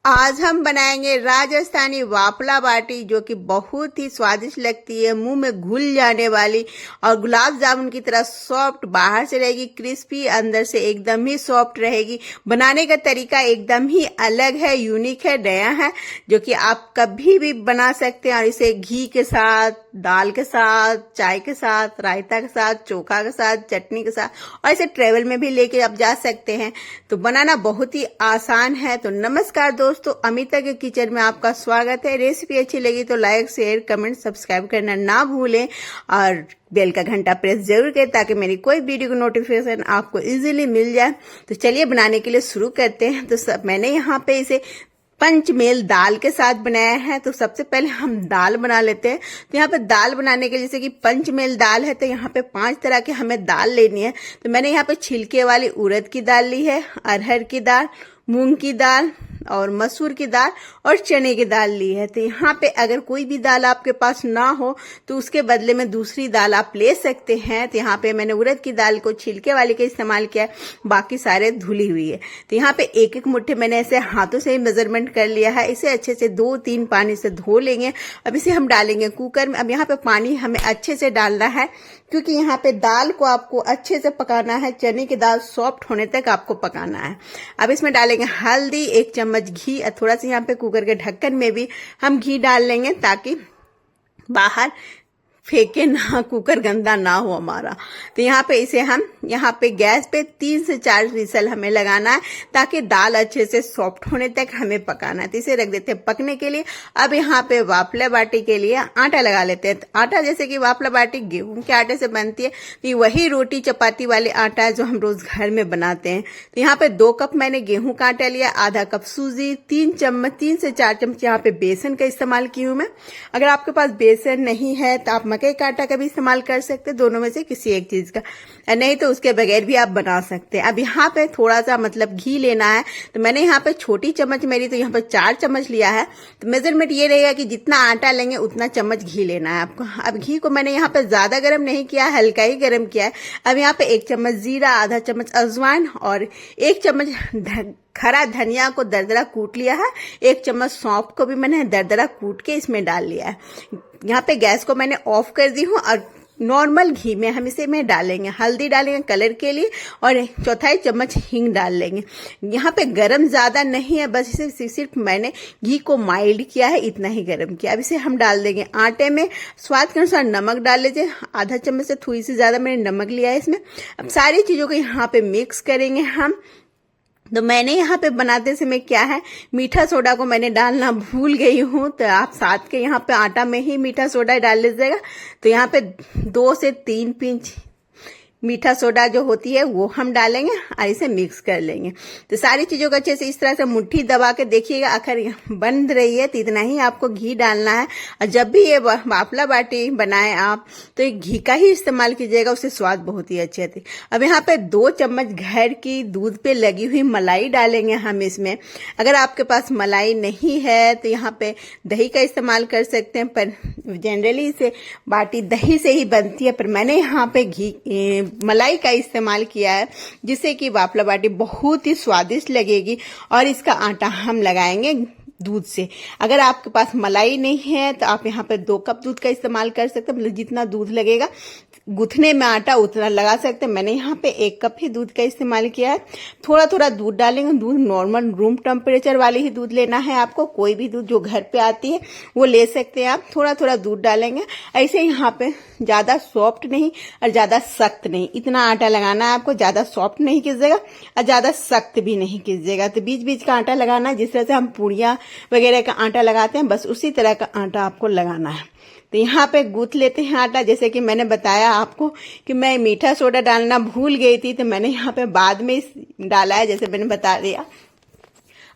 आज हम बनाएंगे राजस्थानी वाफला बाटी, जो कि बहुत ही स्वादिष्ट लगती है, मुंह में घुल जाने वाली और गुलाब जामुन की तरह सॉफ्ट, बाहर से रहेगी क्रिस्पी, अंदर से एकदम ही सॉफ्ट रहेगी। बनाने का तरीका एकदम ही अलग है, यूनिक है, नया है, जो कि आप कभी भी बना सकते हैं। और इसे घी के साथ, दाल के साथ, चाय के साथ, रायता के साथ, चोखा के साथ, चटनी के साथ और इसे ट्रेवल में भी लेके आप जा सकते हैं। तो बनाना बहुत ही आसान है। तो नमस्कार दोस्तों, अमिता के किचन में आपका स्वागत है। रेसिपी अच्छी लगी तो लाइक, शेयर, कमेंट, सब्सक्राइब करना ना भूलें और बेल का घंटा प्रेस जरूर करें ताकि मेरी कोई वीडियो की नोटिफिकेशन आपको इजीली मिल जाए। तो चलिए बनाने के लिए शुरू करते हैं। तो मैंने यहाँ पे इसे पंचमेल दाल के साथ बनाया है। तो सबसे पहले हम दाल बना लेते हैं। तो यहाँ पे दाल बनाने के लिए, जैसे कि पंचमेल दाल है, तो यहाँ पे 5 तरह की हमें दाल लेनी है। तो मैंने यहाँ पे छिलके वाली उड़द की दाल ली है, अरहर की दाल, मूंग की दाल और मसूर की दाल और चने की दाल ली है। तो यहाँ पे अगर कोई भी दाल आपके पास ना हो तो उसके बदले में दूसरी दाल आप ले सकते हैं। तो यहाँ पे मैंने उड़द की दाल को छिलके वाली का इस्तेमाल किया है, बाकी सारे धुली हुई है। तो यहाँ पे एक एक मुट्ठी मैंने ऐसे हाथों से ही मेजरमेंट कर लिया है। इसे अच्छे से 2-3 पानी से धो लेंगे। अब इसे हम डालेंगे कुकर में। अब यहाँ पे पानी हमें अच्छे से डालना है, क्योंकि यहाँ पे दाल को आपको अच्छे से पकाना है। चने की दाल सॉफ्ट होने तक आपको पकाना है। अब इसमें डालेंगे हल्दी, 1 चम्मच घी और थोड़ा सा यहाँ पे कुकर के ढक्कन में भी हम घी डाल लेंगे ताकि बाहर फेंके ना, कुकर गंदा ना हो हमारा। तो यहाँ पे इसे हम यहाँ पे गैस पे 3 से 4 विसल हमें लगाना है, ताकि दाल अच्छे से सॉफ्ट होने तक हमें पकाना है। तो इसे रख देते हैं पकने के लिए। अब यहाँ पे वाफला बाटी के लिए आटा लगा लेते हैं। तो आटा, जैसे कि वाफला बाटी गेहूं के आटे से बनती है, तो ये वही रोटी चपाती वाले आटा है जो हम रोज घर में बनाते हैं। तो यहाँ पे 2 कप मैंने गेहूं का आटा लिया, आधा कप सूजी, 3 से 4 चम्मच यहाँ पे बेसन का इस्तेमाल की हूँ मैं। अगर आपके पास बेसन नहीं है तो आप मकई का आटा का भी इस्तेमाल कर सकते हैं, दोनों में से किसी एक चीज का, नहीं तो उसके बगैर भी आप बना सकते हैं। अब यहाँ पे थोड़ा सा घी लेना है। तो मैंने यहाँ पे छोटी चम्मच मेरी, तो यहाँ पे 4 चम्मच लिया है। तो मेजरमेंट ये रहेगा कि जितना आटा लेंगे उतना चम्मच घी लेना है आपको। अब घी को मैंने यहाँ पे ज्यादा गर्म नहीं किया, हल्का ही गर्म किया है। अब यहाँ पे 1 चम्मच जीरा, आधा चम्मच अजवाइन और 1 चम्मच खरा धनिया को दरदरा कूट लिया है। 1 चम्मच सौंफ को भी मैंने दरदरा कूट के इसमें डाल लिया है। यहाँ पे गैस को मैंने ऑफ कर दी हूँ और नॉर्मल घी में हम इसे में डालेंगे। हल्दी डालेंगे कलर के लिए और 1/4 चम्मच हींग डाल लेंगे। यहाँ पे गरम ज्यादा नहीं है, बस इसे सिर्फ मैंने घी को माइल्ड किया है, इतना ही गरम किया। अब इसे हम डाल देंगे आटे में। स्वाद के अनुसार नमक डाल लीजिए, आधा चम्मच से थोड़ी सी ज्यादा मैंने नमक लिया है इसमें। अब सारी चीजों को यहाँ पे मिक्स करेंगे हम। तो मैंने यहाँ पे बनाते समय क्या है, मीठा सोडा को मैंने डालना भूल गई हूँ, तो आप साथ के यहाँ पे आटा में ही मीठा सोडा डाल लीजिएगा। तो यहाँ पे 2 से 3 पिंच मीठा सोडा जो होती है वो हम डालेंगे और इसे मिक्स कर लेंगे। तो सारी चीजों को अच्छे से इस तरह से मुट्ठी दबा के देखिएगा, आखिर बन रही है तो इतना ही आपको घी डालना है। और जब भी ये वाफला बाटी बनाए आप, तो ये घी का ही इस्तेमाल कीजिएगा, उससे स्वाद बहुत ही अच्छी आती है। अब यहाँ पे 2 चम्मच घर की दूध पे लगी हुई मलाई डालेंगे हम इसमें। अगर आपके पास मलाई नहीं है तो यहाँ पे दही का इस्तेमाल कर सकते हैं, पर जनरली इसे बाटी दही से ही बनती है। पर मैंने यहाँ पे मलाई का इस्तेमाल किया है, जिससे कि वाफला बाटी बहुत ही स्वादिष्ट लगेगी। और इसका आटा हम लगाएंगे दूध से। अगर आपके पास मलाई नहीं है तो आप यहाँ पे 2 कप दूध का इस्तेमाल कर सकते हैं, मतलब जितना दूध लगेगा गुथने में आटा उतना लगा सकते हैं। मैंने यहाँ पे 1 कप ही दूध का इस्तेमाल किया है। थोड़ा थोड़ा दूध डालेंगे। दूध नॉर्मल रूम टेम्परेचर वाली ही दूध लेना है आपको, कोई भी दूध जो घर पे आती है वो ले सकते हैं आप। थोड़ा थोड़ा दूध डालेंगे। ऐसे यहाँ पे ज्यादा सॉफ्ट नहीं और ज्यादा सख्त नहीं, इतना आटा लगाना है आपको। ज्यादा सॉफ्ट नहीं कीजिएगा और ज्यादा सख्त भी नहीं कीजिएगा। तो बीच बीच का आटा लगाना है, जिस तरह से हम पूड़ियाँ वगैरह का आटा लगाते हैं, बस उसी तरह का आटा आपको लगाना है। तो यहाँ पे गूंथ लेते हैं आटा। जैसे कि मैंने बताया आपको कि मैं मीठा सोडा डालना भूल गई थी, तो मैंने यहाँ पे बाद में डाला है, जैसे मैंने बता दिया।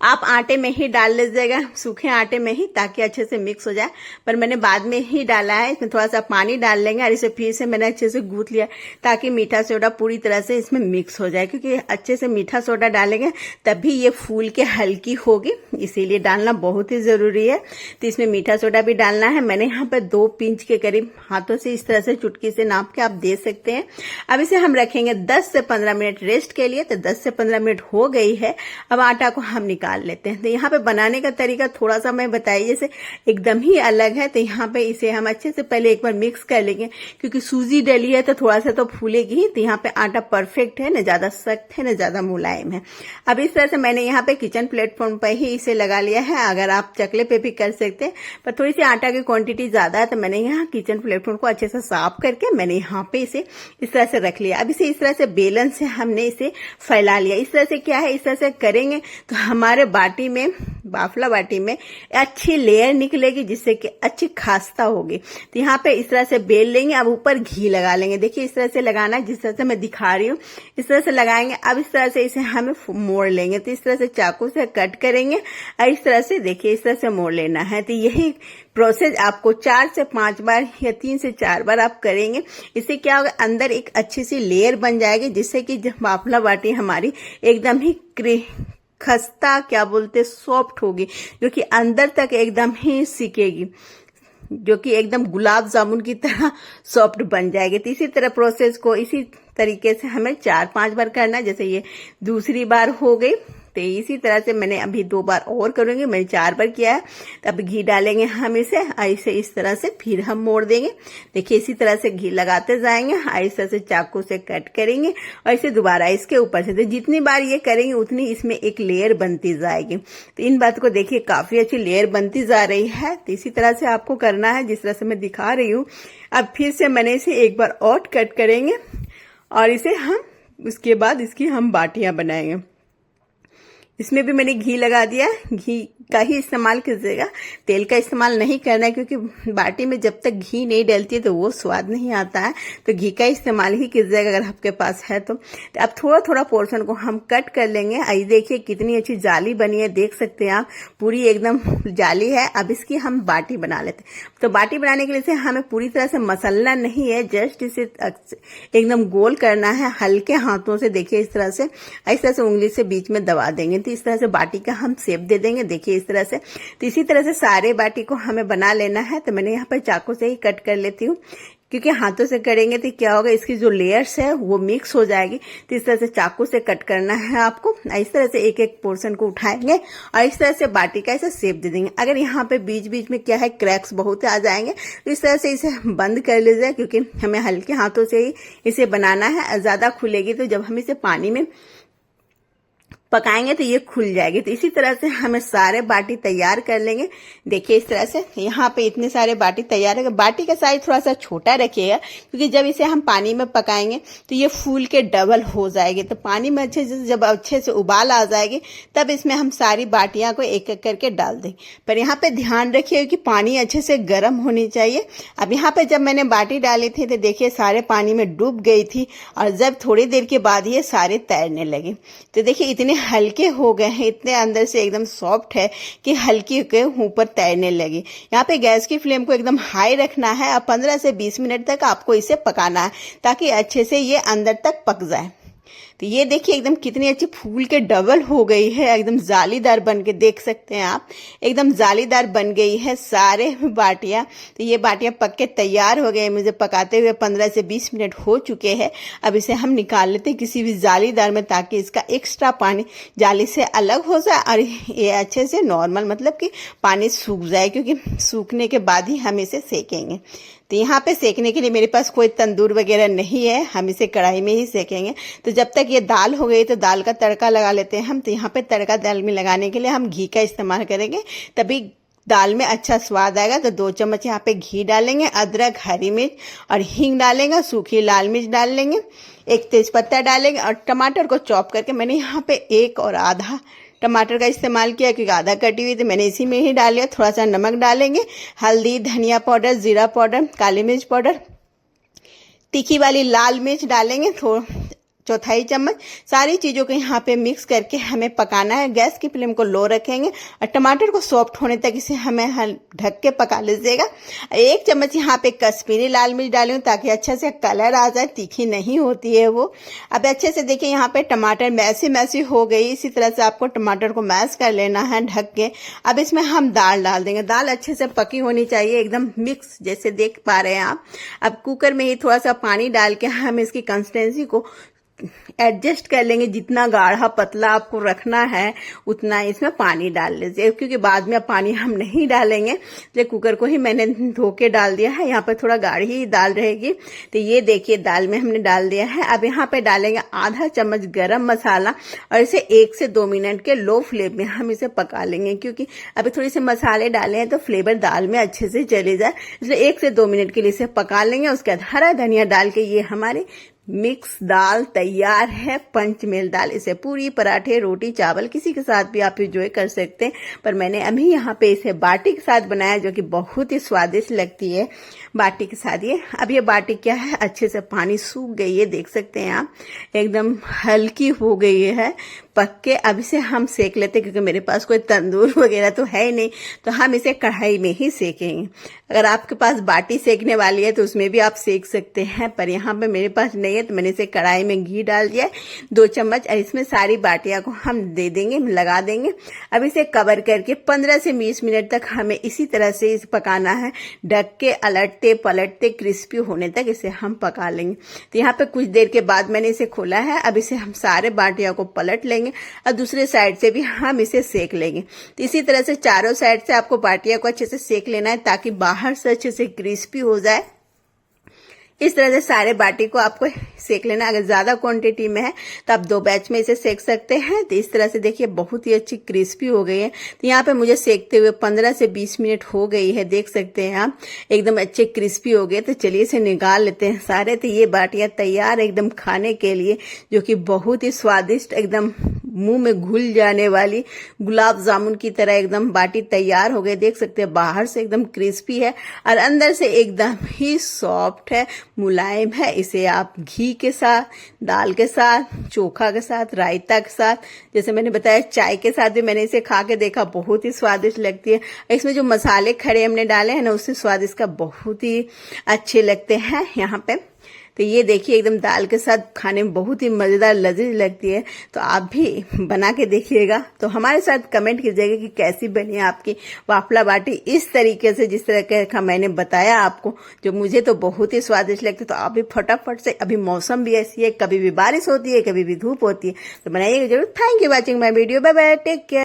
आप आटे में ही डाल लीजिएगा, सूखे आटे में ही, ताकि अच्छे से मिक्स हो जाए। पर मैंने बाद में ही डाला है। इसमें थोड़ा सा पानी डाल लेंगे और इसे फिर से मैंने अच्छे से गूंथ लिया, ताकि मीठा सोडा पूरी तरह से इसमें मिक्स हो जाए। क्योंकि अच्छे से मीठा सोडा डालेंगे तभी ये फूल के हल्की होगी, इसीलिए डालना बहुत ही जरूरी है। तो इसमें मीठा सोडा भी डालना है। मैंने यहाँ पे 2 पिंच के करीब हाथों से इस तरह से चुटकी से नाप के आप दे सकते हैं। अब इसे हम रखेंगे 10 से 15 मिनट रेस्ट के लिए। तो 10 से 15 मिनट हो गई है। अब आटा को हम निकाल डाल लेते हैं। तो यहाँ पे बनाने का तरीका थोड़ा सा मैं बताई जैसे एकदम ही अलग है। तो यहाँ पे इसे हम अच्छे से पहले एक बार मिक्स कर लेंगे, क्योंकि सूजी डली है तो थोड़ा सा तो फूलेगी ही। तो यहाँ पे आटा परफेक्ट है, न ज्यादा सख्त है न ज्यादा मुलायम है। अब इस तरह से मैंने यहाँ पे किचन प्लेटफॉर्म पर ही इसे लगा लिया है। अगर आप चकले पे भी कर सकते हैं, पर थोड़ी सी आटा की क्वांटिटी ज्यादा है, तो मैंने यहाँ किचन प्लेटफॉर्म को अच्छे से साफ करके मैंने यहाँ पे इसे इस तरह से रख लिया। अब इसे इस तरह से बेलन से हमने इसे फैला लिया। इस तरह से क्या है, इस तरह से करेंगे तो हमारे बाटी में, बाफला बाटी में अच्छी लेयर निकलेगी, जिससे कि अच्छी खास्ता होगी। तो यहाँ पे इस तरह से बेल लेंगे। अब ऊपर घी लगा लेंगे। देखिए इस तरह से लगाना है, जिस तरह से मैं दिखा रही हूँ इस तरह से लगाएंगे। अब इस तरह से इसे हमें मोड़ लेंगे। तो इस तरह से चाकू से कट करेंगे और इस तरह से देखिए इस तरह से मोड़ लेना है। तो यही प्रोसेस आपको 4 से 5 बार या 3 से 4 बार आप करेंगे। इससे क्या होगा, अंदर एक अच्छी सी लेयर बन जाएगी, जिससे कि बाफला बाटी हमारी एकदम ही खस्ता क्या बोलते सॉफ्ट होगी, जो कि अंदर तक एकदम ही सिकेगी, जो कि एकदम गुलाब जामुन की तरह सॉफ्ट बन जाएगी। तो इसी तरह प्रोसेस को इसी तरीके से हमें 4-5 बार करना है। जैसे ये दूसरी बार हो गई, तो इसी तरह से मैंने अभी 2 बार और करूंगी। मैंने 4 बार किया है। तो अब घी डालेंगे हम इसे, ऐसे इस तरह से फिर हम मोड़ देंगे। देखिए इसी तरह से घी लगाते जाएंगे, ऐसे से चाकू से कट करेंगे और इसे दोबारा इसके ऊपर से। तो जितनी बार ये करेंगे उतनी इसमें एक लेयर बनती जाएगी। तो इन बात को देखिए काफी अच्छी लेयर बनती जा रही है। तो इसी तरह से आपको करना है जिस तरह से मैं दिखा रही हूँ। अब फिर से मैंने इसे एक बार और कट करेंगे और इसे हम उसके बाद इसकी हम बाटियां बनाएंगे। इसमें भी मैंने घी लगा दिया। घी का ही इस्तेमाल कीजिएगा, तेल का इस्तेमाल नहीं करना है, क्योंकि बाटी में जब तक घी नहीं डलती है तो वो स्वाद नहीं आता है। तो घी का इस्तेमाल ही कीजिएगा अगर आपके पास है तो। अब थोड़ा थोड़ा पोर्शन को हम कट कर लेंगे। आई देखिए कितनी अच्छी जाली बनी है, देख सकते हैं आप, पूरी एकदम जाली है। अब इसकी हम बाटी बना लेते हैं। तो बाटी बनाने के लिए से हमें पूरी तरह से मसलना नहीं है, जस्ट इसे एकदम गोल करना है हल्के हाथों से। देखिए इस तरह से उंगली से बीच में दबा देंगे। तो इस तरह से बाटी का हम शेप दे देंगे। देखिए इस तरह से। तो इसी तरह से सारे बाटी को हमें बना लेना है। तो मैंने यहाँ पर चाकू से ही कट कर लेती हूँ, क्योंकि हाथों से करेंगे तो क्या होगा, इसकी जो लेयर्स है वो मिक्स हो जाएगी। तो इस तरह से चाकू से कट करना है आपको। इस तरह से एक एक पोर्शन को उठाएंगे और इस तरह से बाटी का ऐसे शेप दे देंगे। अगर यहाँ पे बीच बीच में क्या है क्रैक्स बहुत आ जाएंगे, तो इस तरह से इसे बंद कर लीजिए, क्योंकि हमें हल्के हाथों से ही इसे बनाना है। ज्यादा खुलेगी तो जब हम इसे पानी में पकाएंगे तो ये खुल जाएगी। तो इसी तरह से हमें सारे बाटी तैयार कर लेंगे। देखिए इस तरह से यहाँ पे इतने सारे बाटी तैयार है। बाटी का साइज थोड़ा सा छोटा रखिएगा, क्योंकि जब इसे हम पानी में पकाएंगे तो ये फूल के डबल हो जाएगी। तो पानी में जब अच्छे से उबाल आ जाएगी, तब इसमें हम सारी बाटियां को एक एक करके डाल देंगे। पर यहाँ पे ध्यान रखिए कि पानी अच्छे से गर्म होनी चाहिए। अब यहाँ पे जब मैंने बाटी डाली थी तो देखिए सारे पानी में डूब गई थी, और जब थोड़ी देर के बाद ये सारे तैरने लगे। तो देखिए इतने हल्के हो गए हैं, इतने अंदर से एकदम सॉफ्ट है कि हल्की के ऊपर तैरने लगी। यहाँ पे गैस की फ्लेम को एकदम हाई रखना है और 15 से 20 मिनट तक आपको इसे पकाना है, ताकि अच्छे से ये अंदर तक पक जाए। तो ये देखिए एकदम कितनी अच्छी फूल के डबल हो गई है, एकदम जालीदार बन के, देख सकते हैं आप, एकदम जालीदार बन गई है सारे बाटियां। तो ये बाटियां पक के तैयार हो गए। मुझे पकाते हुए 15 से 20 मिनट हो चुके हैं। अब इसे हम निकाल लेते हैं किसी भी जालीदार में, ताकि इसका एक्स्ट्रा पानी जाली से अलग हो जाए और ये अच्छे से नॉर्मल मतलब कि पानी सूख जाए, क्योंकि सूखने के बाद ही हम इसे सेकेंगे। तो यहाँ पे सेकने के लिए मेरे पास कोई तंदूर वगैरह नहीं है, हम इसे कढ़ाई में ही सेकेंगे। तो जब तक ये दाल हो गई तो दाल का तड़का लगा लेते हैं हम। तो यहाँ पे तड़का दाल में लगाने के लिए हम घी का इस्तेमाल करेंगे, तभी दाल में अच्छा स्वाद आएगा। तो 2 चम्मच यहाँ पे घी डालेंगे, अदरक, हरी मिर्च और हींग डालेंगे, सूखी लाल मिर्च डाल लेंगे, 1 तेजपत्ता डालेंगे और टमाटर को चॉप करके मैंने यहाँ पे 1 और आधा टमाटर का इस्तेमाल किया, क्योंकि आधा कटी हुई तो मैंने इसी में ही डाल लिया। थोड़ा सा नमक डालेंगे, हल्दी, धनिया पाउडर, जीरा पाउडर, काली मिर्च पाउडर, तीखी वाली लाल मिर्च डालेंगे, 1/4 चम्मच। सारी चीजों को यहाँ पे मिक्स करके हमें पकाना है। गैस की फ्लेम को लो रखेंगे और टमाटर को सॉफ्ट होने तक इसे हमें ढक के पका लीजिएगा। 1 चम्मच यहाँ पे कश्मीरी लाल मिर्च डालूं, ताकि अच्छे से कलर आ जाए, तीखी नहीं होती है वो। अब अच्छे से देखिए यहाँ पे टमाटर मैसी हो गई। इसी तरह से आपको टमाटर को मैश कर लेना है ढक के। अब इसमें हम दाल डाल देंगे। दाल अच्छे से पकी होनी चाहिए, एकदम मिक्स जैसे देख पा रहे हैं आप। अब कुकर में ही थोड़ा सा पानी डाल के हम इसकी कंसिस्टेंसी को एडजस्ट कर लेंगे, जितना गाढ़ा पतला आपको रखना है उतना इसमें पानी डाल लीजिए, क्योंकि बाद में पानी हम नहीं डालेंगे। तो कुकर को ही मैंने धो के डाल दिया है, यहाँ पर थोड़ा गाढ़ी ही दाल रहेगी। तो ये देखिए दाल में हमने डाल दिया है। अब यहाँ पे डालेंगे आधा चम्मच गरम मसाला और इसे 1 से 2 मिनट के लो फ्लेम में हम इसे पका लेंगे, क्योंकि अभी थोड़ी से मसाले डाले हैं तो फ्लेवर दाल में अच्छे से चले जाए, इसलिए 1 से 2 मिनट के लिए इसे पका लेंगे। उसके बाद हरा धनिया डाल के ये हमारी मिक्स दाल तैयार है, पंचमेल दाल। इसे पूरी, पराठे, रोटी, चावल किसी के साथ भी आप एंजॉय कर सकते हैं, पर मैंने अभी यहाँ पे इसे बाटी के साथ बनाया, जो कि बहुत ही स्वादिष्ट लगती है बाटी के साथ। ये अब ये बाटी क्या है, अच्छे से पानी सूख गई है, देख सकते हैं आप, एकदम हल्की हो गई है पक के। अब इसे हम सेक लेते हैं, क्योंकि मेरे पास कोई तंदूर वगैरह तो है ही नहीं, तो हम इसे कढ़ाई में ही सेकेंगे। अगर आपके पास बाटी सेकने वाली है तो उसमें भी आप सेक सकते हैं, पर यहाँ पे मेरे पास नहीं है, तो मैंने इसे कढ़ाई में घी डाल दिया 2 चम्मच, और इसमें सारी बाटियां को हम दे देंगे, लगा देंगे। अब इसे कवर करके 15 से 20 मिनट तक हमें इसी तरह से इसे पकाना है, ढक के अलटते पलटते क्रिस्पी होने तक इसे हम पका लेंगे। तो यहाँ पे कुछ देर के बाद मैंने इसे खोला है। अब इसे हम सारे बाटियां को पलट लेंगे और दूसरे साइड से भी हम इसे सेक लेंगे। तो इसी तरह से चारों साइड से आपको बाटियां को अच्छे से सेक लेना है, ताकि बाहर से अच्छे से क्रिस्पी हो जाए। इस तरह से सारे बाटी को आपको सेक लेना। अगर ज्यादा क्वांटिटी में है तो आप 2 बैच में इसे सेक सकते हैं। तो इस तरह से देखिए बहुत ही अच्छी क्रिस्पी हो गई है। तो यहाँ पे मुझे सेकते हुए 15 से 20 मिनट हो गई है, देख सकते हैं आप, एकदम अच्छे क्रिस्पी हो गए। तो चलिए इसे निकाल लेते हैं सारे। तो ये बाटियां तैयार एकदम खाने के लिए, जो कि बहुत ही स्वादिष्ट, एकदम मुंह में घुल जाने वाली गुलाब जामुन की तरह एकदम बाटी तैयार हो गई। देख सकते हैं बाहर से एकदम क्रिस्पी है और अंदर से एकदम ही सॉफ्ट है, मुलायम है। इसे आप घी के साथ, दाल के साथ, चोखा के साथ, रायता के साथ, जैसे मैंने बताया चाय के साथ भी मैंने इसे खा के देखा, बहुत ही स्वादिष्ट लगती है। इसमें जो मसाले खड़े हमने डाले हैं ना, उससे स्वाद इसका बहुत ही अच्छे लगते हैं यहाँ पे। तो ये देखिए एकदम दाल के साथ खाने में बहुत ही मजेदार लजीज लगती है। तो आप भी बना के देखिएगा, तो हमारे साथ कमेंट कीजिएगा कि कैसी बनी आपकी वाफला बाटी इस तरीके से, जिस तरह का मैंने बताया आपको, जो मुझे तो बहुत ही स्वादिष्ट लगती है। तो आप भी फटाफट से, अभी मौसम भी ऐसी है, कभी भी बारिश होती है, कभी भी धूप होती है, तो बनाइएगा जरूर। Thank you watching my video, bye bye, take care.